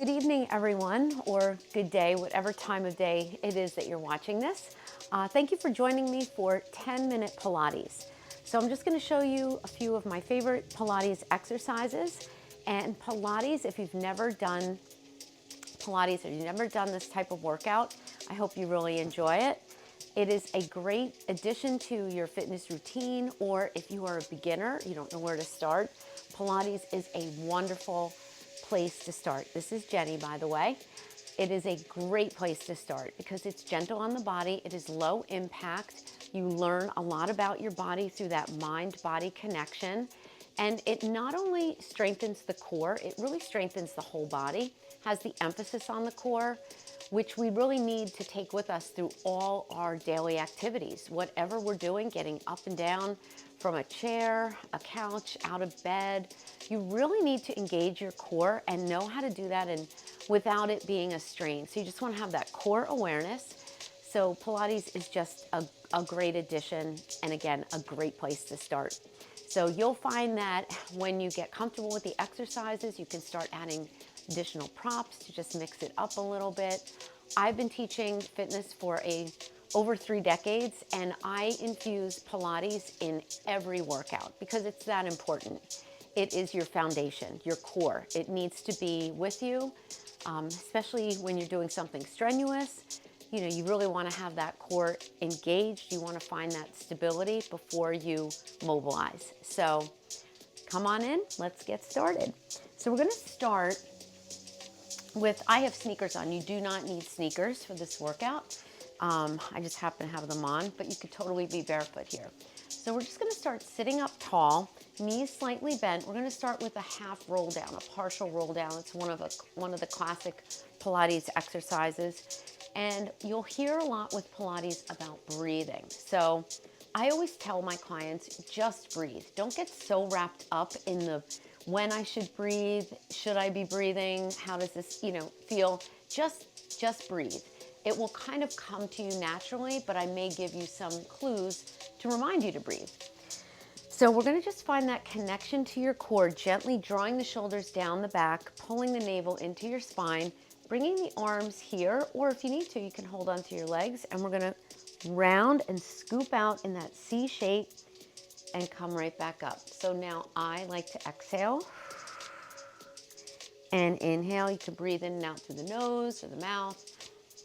Good evening, everyone, or good day, whatever time of day it is that you're watching this. Thank you for joining me for 10-minute Pilates. So I'm just going to show you a few of my favorite Pilates exercises. And Pilates, if you've never done Pilates or you've never done this type of workout, I hope you really enjoy it. It is a great addition to your fitness routine, or if you are a beginner, you don't know where to start, Pilates is a wonderful place to start. This is Jenny, by the way. It is a great place to start because it's gentle on the body. It is low impact. You learn a lot about your body through that mind-body connection. And it not only strengthens the core, it really strengthens the whole body, has the emphasis on the core, which we really need to take with us through all our daily activities. Whatever we're doing, getting up and down from a chair, a couch, out of bed, you really need to engage your core and know how to do that and without it being a strain. So you just want to have that core awareness. So Pilates is just a great addition, and again, a great place to start. So you'll find that when you get comfortable with the exercises, you can start adding additional props to just mix it up a little bit. I've been teaching fitness for over 3 decades, and I infuse Pilates in every workout because it's that important. It is your foundation, your core. It needs to be with you, especially when you're doing something strenuous. You know, you really want to have that core engaged. You want to find that stability before you mobilize. So come on in, let's get started. So we're going to start with, I have sneakers on. You do not need sneakers for this workout. I just happen to have them on, but you could totally be barefoot here. So we're just going to start sitting up tall, knees slightly bent. We're going to start with a half roll down, a partial roll down. It's one of the classic Pilates exercises. And you'll hear a lot with Pilates about breathing. So I always tell my clients, just breathe. Don't get so wrapped up in the when I should breathe, should I be breathing, how does this, feel? Just breathe. It will kind of come to you naturally, but I may give you some clues to remind you to breathe. So we're going to just find that connection to your core, gently drawing the shoulders down the back, pulling the navel into your spine, bringing the arms here, or if you need to, you can hold onto your legs, and we're going to round and scoop out in that C shape and come right back up. So now I like to exhale and inhale. You can breathe in and out through the nose or the mouth,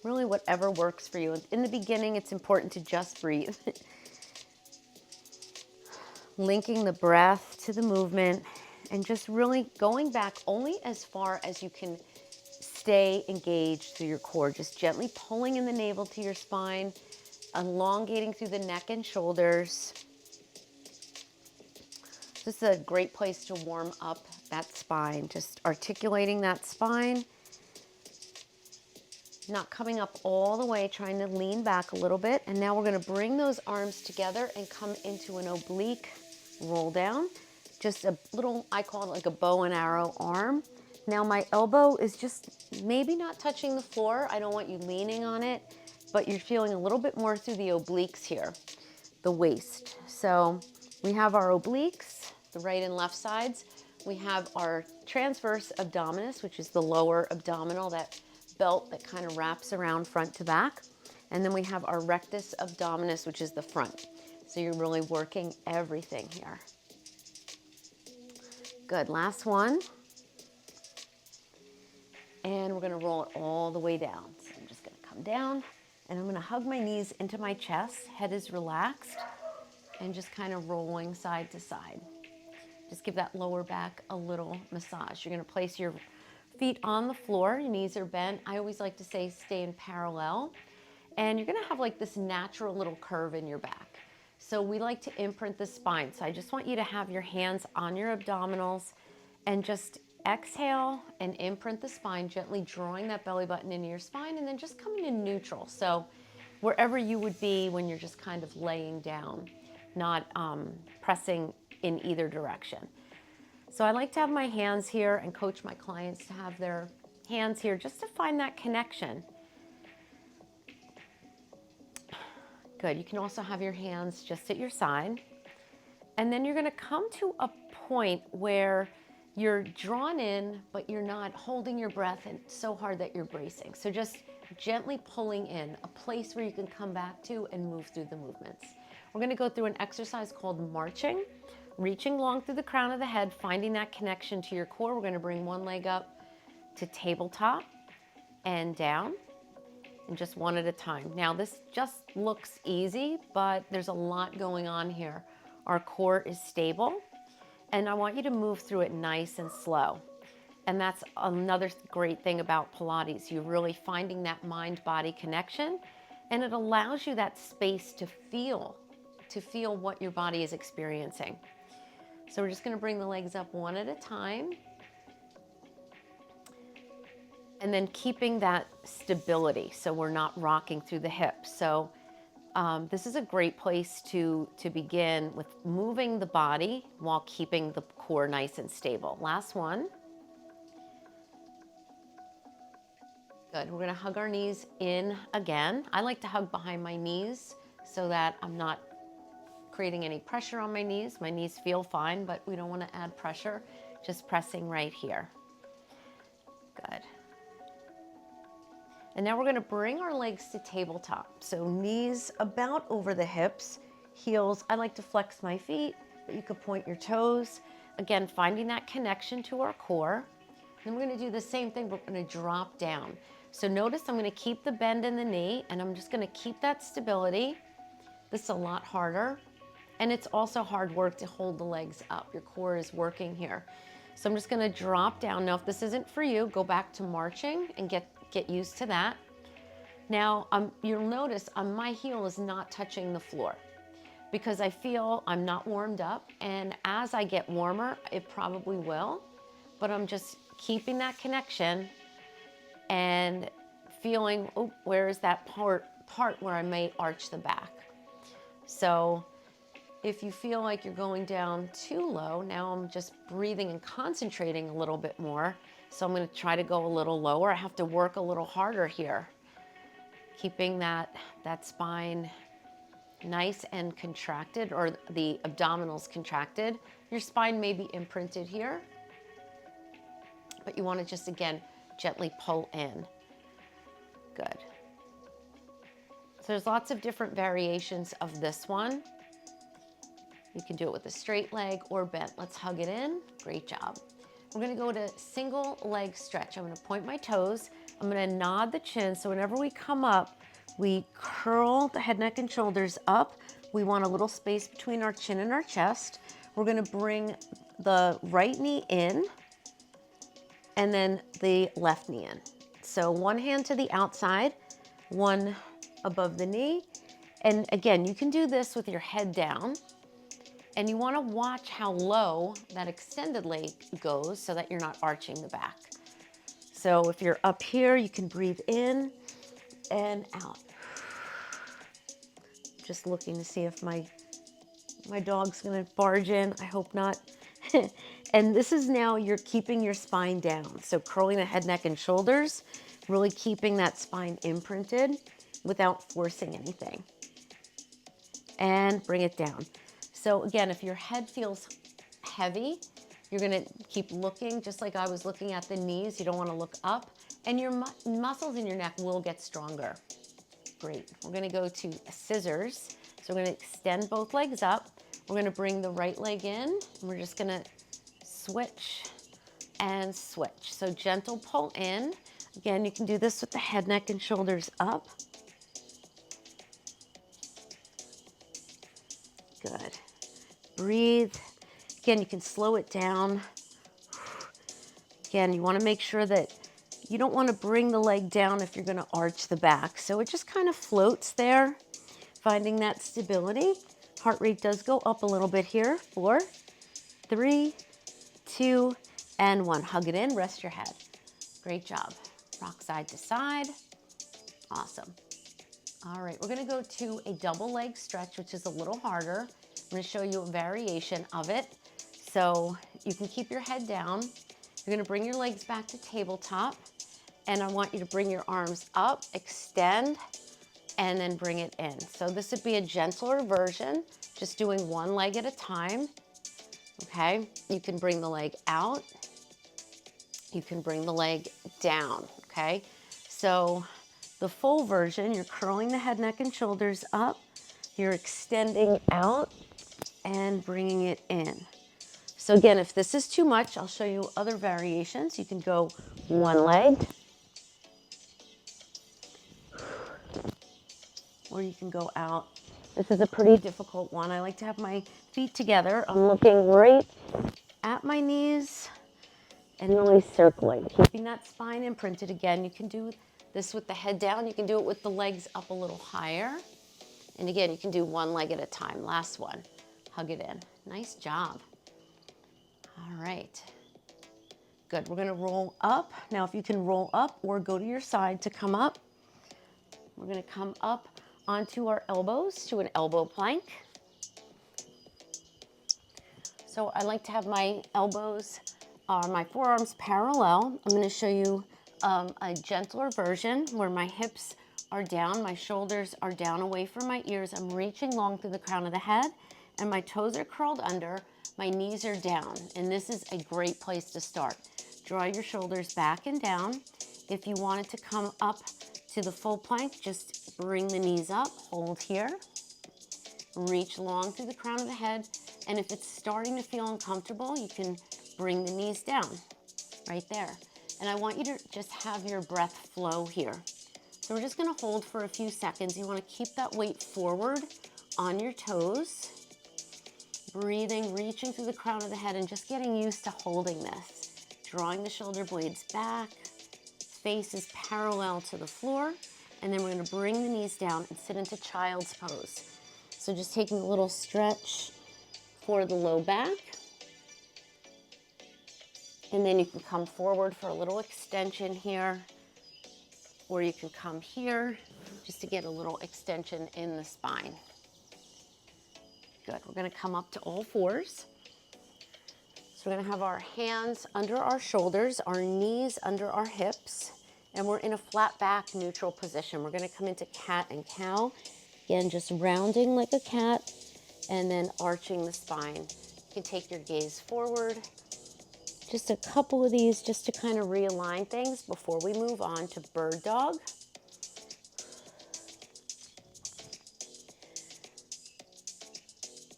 really whatever works for you. In the beginning, it's important to just breathe. Linking the breath to the movement and just really going back only as far as you can stay engaged through your core. Just gently pulling in the navel to your spine, elongating through the neck and shoulders. This is a great place to warm up that spine, just articulating that spine, not coming up all the way, trying to lean back a little bit. And now we're going to bring those arms together and come into an oblique roll down. Just a little, I call it like a bow and arrow arm. Now my elbow is just maybe not touching the floor. I don't want you leaning on it, but you're feeling a little bit more through the obliques here, the waist. So we have our obliques, the right and left sides. We have our transverse abdominis, which is the lower abdominal, that belt that kind of wraps around front to back. And then we have our rectus abdominis, which is the front. So you're really working everything here. Good, last one. And we're gonna roll it all the way down. So I'm just gonna come down and I'm gonna hug my knees into my chest. Head is relaxed and just kind of rolling side to side. Just give that lower back a little massage. You're gonna place your feet on the floor, your knees are bent. I always like to say stay in parallel. And you're gonna have like this natural little curve in your back. So we like to imprint the spine. So I just want you to have your hands on your abdominals and just exhale and imprint the spine, gently drawing that belly button into your spine and then just coming to neutral. So wherever you would be when you're just kind of laying down, not pressing in either direction. So I like to have my hands here and coach my clients to have their hands here just to find that connection. Good, you can also have your hands just at your side. And then you're gonna come to a point where you're drawn in, but you're not holding your breath and so hard that you're bracing. So just gently pulling in, a place where you can come back to and move through the movements. We're gonna go through an exercise called marching, reaching long through the crown of the head, finding that connection to your core. We're gonna bring one leg up to tabletop and down, and just one at a time. Now this just looks easy, but there's a lot going on here. Our core is stable, and I want you to move through it nice and slow. And that's another great thing about Pilates. You're really finding that mind-body connection, and it allows you that space to feel what your body is experiencing. So we're just gonna bring the legs up one at a time, and then keeping that stability so we're not rocking through the hips. So this is a great place to begin with moving the body while keeping the core nice and stable. Last one. Good. We're going to hug our knees in again. I like to hug behind my knees so that I'm not creating any pressure on my knees. My knees feel fine, but we don't want to add pressure. Just pressing right here. Good. And now we're going to bring our legs to tabletop. So knees about over the hips, heels. I like to flex my feet, but you could point your toes. Again, finding that connection to our core. Then we're going to do the same thing. We're going to drop down. So notice I'm going to keep the bend in the knee, and I'm just going to keep that stability. This is a lot harder, and it's also hard work to hold the legs up. Your core is working here. So I'm just going to drop down. Now, if this isn't for you, go back to marching and get used to that. Now, you'll notice my heel is not touching the floor because I feel I'm not warmed up, and as I get warmer, it probably will, but I'm just keeping that connection and feeling, oh, where is that part where I may arch the back. So if you feel like you're going down too low, now I'm just breathing and concentrating a little bit more. So I'm going to try to go a little lower. I have to work a little harder here, keeping that spine nice and contracted, or the abdominals contracted. Your spine may be imprinted here, but you want to just, again, gently pull in. Good. So there's lots of different variations of this one. You can do it with a straight leg or bent. Let's hug it in. Great job. We're going to go to single leg stretch. I'm going to point my toes. I'm going to nod the chin. So whenever we come up, we curl the head, neck, and shoulders up. We want a little space between our chin and our chest. We're going to bring the right knee in and then the left knee in. So one hand to the outside, one above the knee. And again, you can do this with your head down. And you want to watch how low that extended leg goes so that you're not arching the back. So if you're up here, you can breathe in and out. Just looking to see if my dog's going to barge in. I hope not. And this is now you're keeping your spine down. So curling the head, neck, and shoulders, really keeping that spine imprinted without forcing anything. And bring it down. So again, if your head feels heavy, you're going to keep looking just like I was looking at the knees. You don't want to look up, and your muscles in your neck will get stronger. Great. We're going to go to scissors. So we're going to extend both legs up. We're going to bring the right leg in, and we're just going to switch and switch. So gentle pull in. Again, you can do this with the head, neck, and shoulders up. Good. Breathe. Again, you can slow it down. Again, you want to make sure that you don't want to bring the leg down if you're going to arch the back. So it just kind of floats there, finding that stability. Heart rate does go up a little bit here. 4, 3, 2, and 1. Hug it in, rest your head. Great job. Rock side to side. Awesome. All right, we're going to go to a double leg stretch, which is a little harder. I'm going to show you a variation of it. So you can keep your head down. You're going to bring your legs back to tabletop, and I want you to bring your arms up, extend, and then bring it in. So this would be a gentler version, just doing one leg at a time. Okay, you can bring the leg out you can bring the leg down, okay? So the full version, you're curling the head, neck, and shoulders up. You're extending out and bringing it in. So again, if this is too much, I'll show you other variations. You can go one leg, or you can go out. This is a pretty difficult one. I like to have my feet together. I'm looking right at my knees and really circling, keeping that spine imprinted. Again, you can do this with the head down. You can do it with the legs up a little higher. And again, you can do one leg at a time. Last one, hug it in. Nice job. All right. Good, we're gonna roll up. Now, if you can roll up or go to your side to come up, we're gonna come up onto our elbows to an elbow plank. So I like to have my elbows, my forearms parallel. I'm gonna show you a gentler version where my hips are down, my shoulders are down away from my ears. I'm reaching long through the crown of the head and my toes are curled under, my knees are down. And this is a great place to start. Draw your shoulders back and down. If you wanted to come up to the full plank, just bring the knees up, hold here. Reach long through the crown of the head, and if it's starting to feel uncomfortable, you can bring the knees down, right there. And I want you to just have your breath flow here. So we're just gonna hold for a few seconds. You wanna keep that weight forward on your toes, breathing, reaching through the crown of the head, and just getting used to holding this. Drawing the shoulder blades back, face is parallel to the floor, and then we're gonna bring the knees down and sit into child's pose. So just taking a little stretch for the low back. And then you can come forward for a little extension here, or you can come here just to get a little extension in the spine. Good, we're gonna come up to all fours. So we're gonna have our hands under our shoulders, our knees under our hips, and we're in a flat back neutral position. We're gonna come into cat and cow. Again, just rounding like a cat and then arching the spine. You can take your gaze forward. Just a couple of these just to kind of realign things before we move on to bird dog.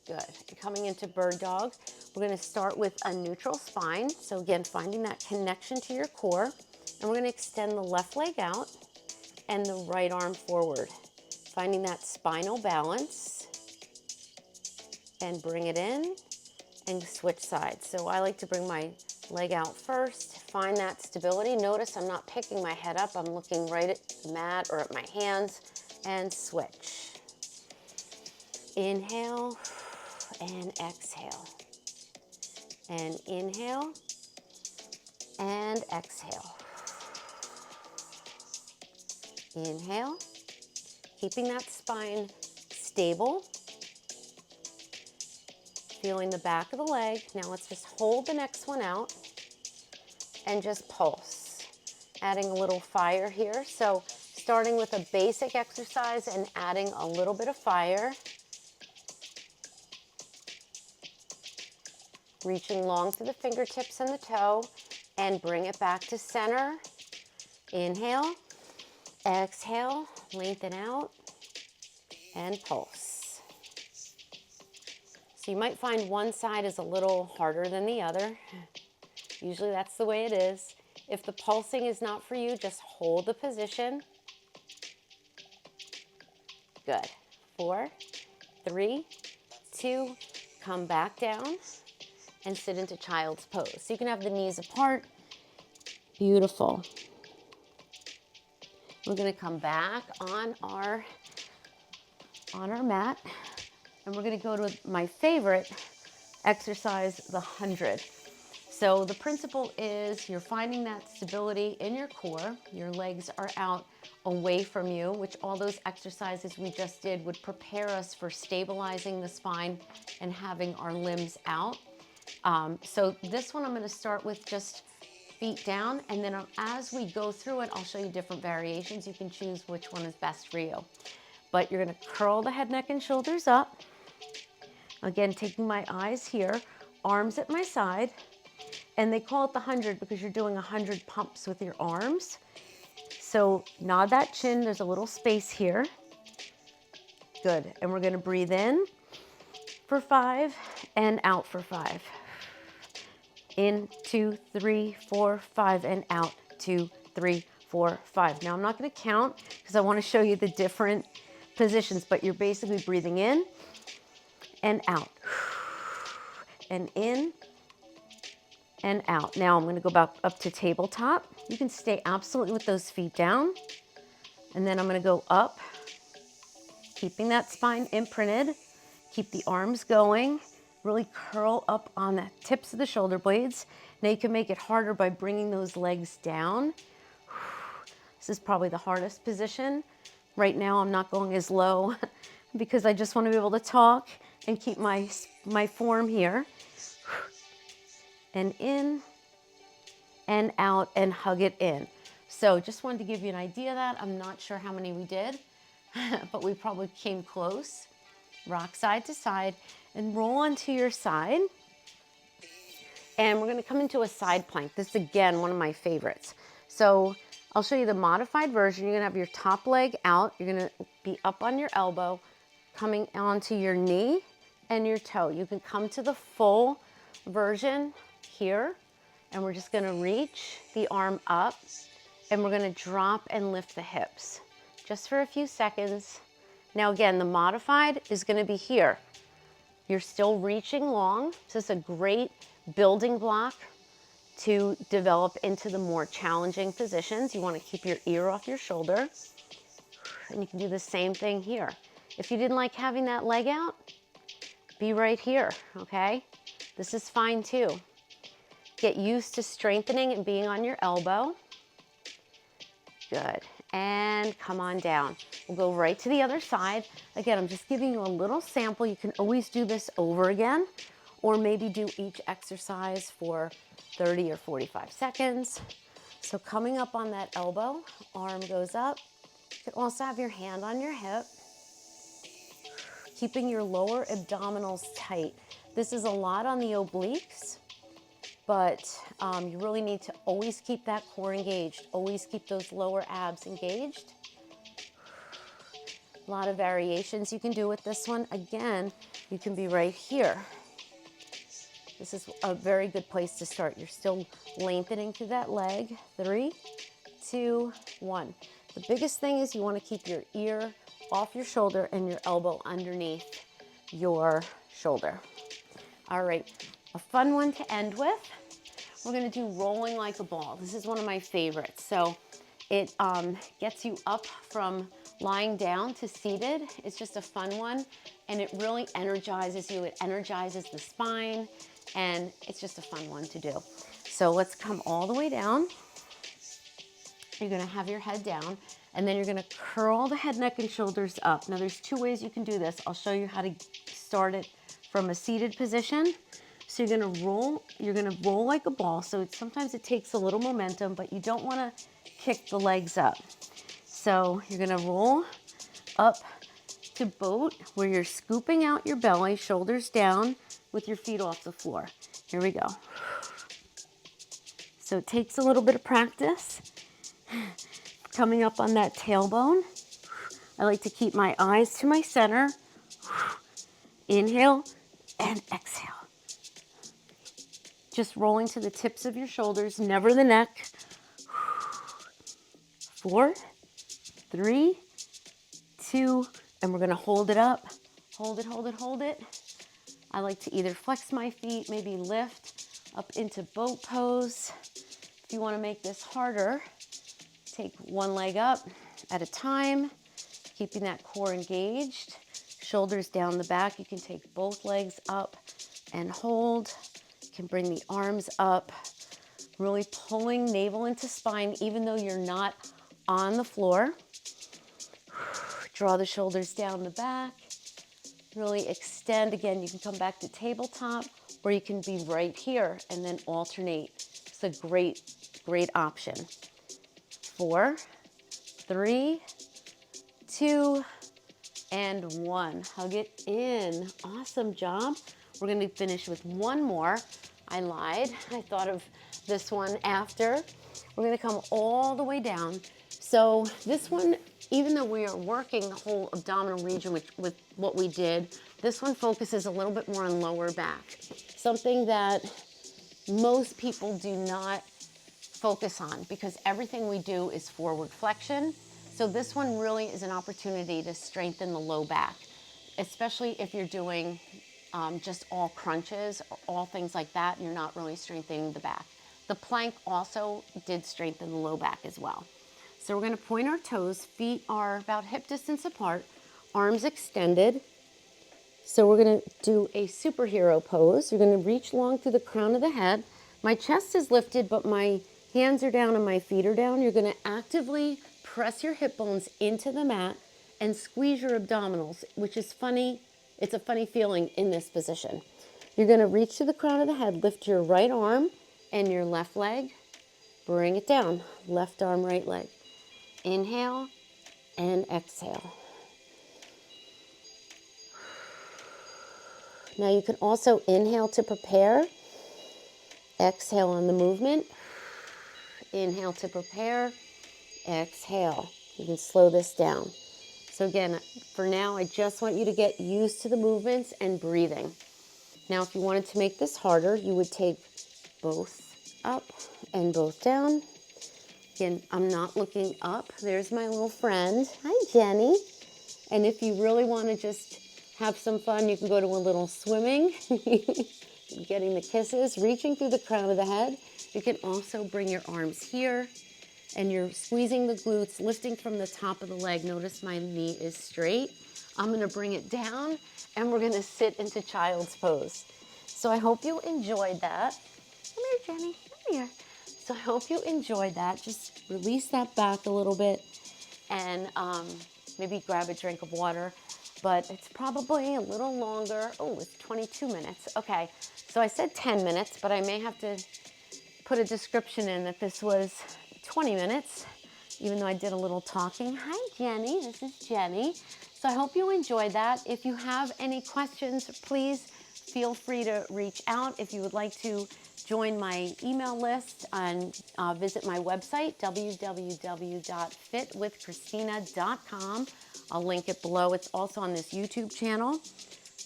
Good. And coming into bird dog, we're going to start with a neutral spine. So again, finding that connection to your core. And we're going to extend the left leg out and the right arm forward. Finding that spinal balance and bring it in and switch sides. So I like to bring my leg out first, find that stability. Notice I'm not picking my head up. I'm looking right at the mat or at my hands and switch. Inhale and exhale. And inhale and exhale. Inhale, keeping that spine stable. Feeling the back of the leg. Now let's just hold the next one out and just pulse. Adding a little fire here. So starting with a basic exercise and adding a little bit of fire. Reaching long through the fingertips and the toe and bring it back to center. Inhale, exhale, lengthen out and pulse. So you might find one side is a little harder than the other. Usually that's the way it is. If the pulsing is not for you, just hold the position. Good. 4, 3, 2, come back down and sit into child's pose. So you can have the knees apart. Beautiful. We're gonna come back on our mat, and we're gonna go to my favorite exercise, the 100. So the principle is you're finding that stability in your core. Your legs are out away from you, which all those exercises we just did would prepare us for stabilizing the spine and having our limbs out. So this one I'm going to start with just feet down, and then as we go through it, I'll show you different variations. You can choose which one is best for you. But you're going to curl the head, neck, and shoulders up. Again, taking my eyes here, arms at my side, And they call it the 100 because you're doing 100 pumps with your arms. So nod that chin, there's a little space here. Good, and we're gonna breathe in for 5 and out for 5. In, 2, 3, 4, 5, and out, 2, 3, 4, 5. Now I'm not gonna count because I wanna show you the different positions, but you're basically breathing in and out, and in and out. Now I'm gonna go back up to tabletop. You can stay absolutely with those feet down, and then I'm gonna go up, keeping that spine imprinted. Keep the arms going, really curl up on the tips of the shoulder blades. Now you can make it harder by bringing those legs down. This is probably the hardest position. Right now I'm not going as low because I just want to be able to talk and keep my form here. And in and out and hug it in. So just wanted to give you an idea of that. I'm not sure how many we did, but we probably came close. Rock side to side and roll onto your side. And we're gonna come into a side plank. This is, again, one of my favorites. So I'll show you the modified version. You're gonna have your top leg out. You're gonna be up on your elbow, coming onto your knee and your toe. You can come to the full version here, and we're just gonna reach the arm up, and we're gonna drop and lift the hips just for a few seconds. Now again, the modified is gonna be here. You're still reaching long. So it's a great building block to develop into the more challenging positions. You wanna keep your ear off your shoulder. And you can do the same thing here. If you didn't like having that leg out, be right here, okay? This is fine too. Get used to strengthening and being on your elbow. Good, and come on down. We'll go right to the other side. Again, I'm just giving you a little sample. You can always do this over again, or maybe do each exercise for 30 or 45 seconds. So coming up on that elbow, arm goes up. You can also have your hand on your hip, keeping your lower abdominals tight. This is a lot on the obliques, but you really need to always keep that core engaged. Always keep those lower abs engaged. A lot of variations you can do with this one. Again, you can be right here. This is a very good place to start. You're still lengthening through that leg. 3, 2, 1. The biggest thing is you want to keep your ear off your shoulder and your elbow underneath your shoulder. All right, a fun one to end with. We're gonna do rolling like a ball. This is one of my favorites. So it gets you up from lying down to seated. It's just a fun one, and it really energizes you. It energizes the spine, and it's just a fun one to do. So let's come all the way down. You're gonna have your head down, and then you're gonna curl the head, neck, and shoulders up. Now there's 2 ways you can do this. I'll show you how to start it from a seated position. So you're gonna roll like a ball. So sometimes it takes a little momentum, but you don't wanna kick the legs up. So you're gonna roll up to boat, where you're scooping out your belly, shoulders down, with your feet off the floor. Here we go. So it takes a little bit of practice. Coming up on that tailbone. I like to keep my eyes to my center. Inhale and exhale. Just rolling to the tips of your shoulders, never the neck. 4, 3, 2, and we're gonna hold it up. Hold it, hold it, hold it. I like to either flex my feet, maybe lift up into boat pose. If you wanna make this harder, take one leg up at a time, keeping that core engaged. Shoulders down the back. You can take both legs up and hold. You can bring the arms up, really pulling navel into spine, even though you're not on the floor. Draw the shoulders down the back. Really extend. Again, you can come back to tabletop, or you can be right here and then alternate. It's a great, great option. 4, 3, 2, and 1. Hug it in. Awesome job. We're going to finish with one more. I lied. I thought of this one after. We're gonna come all the way down. So this one, even though we are working the whole abdominal region with what we did, this one focuses a little bit more on lower back. Something that most people do not focus on because everything we do is forward flexion. So this one really is an opportunity to strengthen the low back, especially if you're doing just all crunches or all things like that, and you're not really strengthening the back. The plank also did strengthen the low back as well. So we're gonna point our toes, feet are about hip distance apart, arms extended. So we're gonna do a superhero pose. You're gonna reach long through the crown of the head. My chest is lifted, but my hands are down and my feet are down. You're gonna actively press your hip bones into the mat and squeeze your abdominals, which is funny. It's a funny feeling in this position. You're gonna reach to the crown of the head, lift your right arm and your left leg, bring it down. Left arm, right leg. Inhale and exhale. Now you can also inhale to prepare, exhale on the movement. Inhale to prepare, exhale. You can slow this down. So again, for now, I just want you to get used to the movements and breathing. Now, if you wanted to make this harder, you would take both up and both down. Again, I'm not looking up. There's my little friend. Hi, Jenny. And if you really want to just have some fun, you can go to a little swimming, getting the kisses, reaching through the crown of the head. You can also bring your arms here, and you're squeezing the glutes, lifting from the top of the leg. Notice my knee is straight. I'm going to bring it down, and we're going to sit into child's pose. So I hope you enjoyed that. Come here, Jenny. Come here. So I hope you enjoyed that. Just release that back a little bit, and maybe grab a drink of water. But it's probably a little longer. Oh, it's 22 minutes. Okay, so I said 10 minutes, but I may have to put a description in that this was 20 minutes, even though I did a little talking. Hi, Jenny. This is Jenny. So I hope you enjoyed that. If you have any questions, please feel free to reach out. If you would like to join my email list and visit my website, www.fitwithchristina.com. I'll link it below. It's also on this YouTube channel.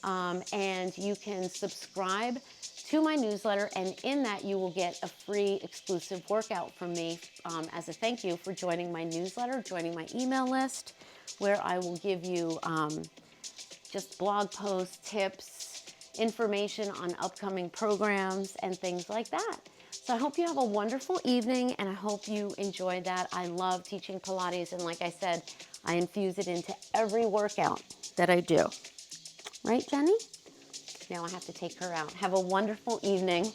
And you can subscribe to my newsletter, and in that you will get a free exclusive workout from me as a thank you for joining my newsletter, joining my email list, where I will give you just blog posts, tips, information on upcoming programs and things like that. So I hope you have a wonderful evening, and I hope you enjoyed that. I love teaching Pilates, and like I said, I infuse it into every workout that I do. Right, Jenny? Now I have to take her out. Have a wonderful evening.